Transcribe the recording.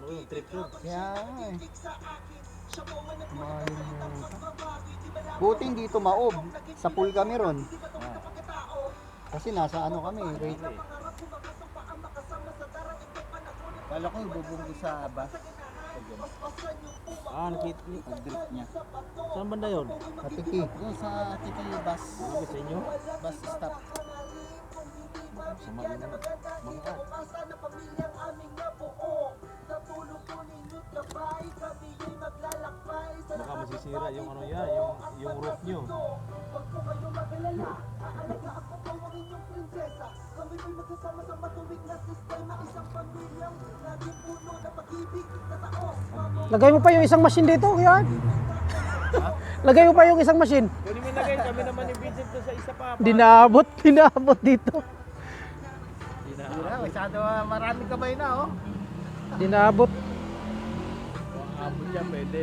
ano yung trip yun. Kaya eh. Mahalin mo. Buti hindi tumaob. Sa pool kami ron. Ah, Kasi nasa ano kami, rate. okay. Kala ko ibubunggo sa bus. Nakita Ang grip niya. saan banda yun? Katiki. Doon sa Titi bus. Malapit sa inyo? Bus stop. Sama din naman. Mga baka masisira yung ano yan, yung roof nyo. Lagay mo pa yung isang machine dito, yan. Lagay mo pa yung isang machine. Pwede mo lagay, kami naman ni Vincent doon sa isa pa. Dinabot dito. Wala, masyado maraming kamay na oh. Dinabot. Kung abot yan, pwede.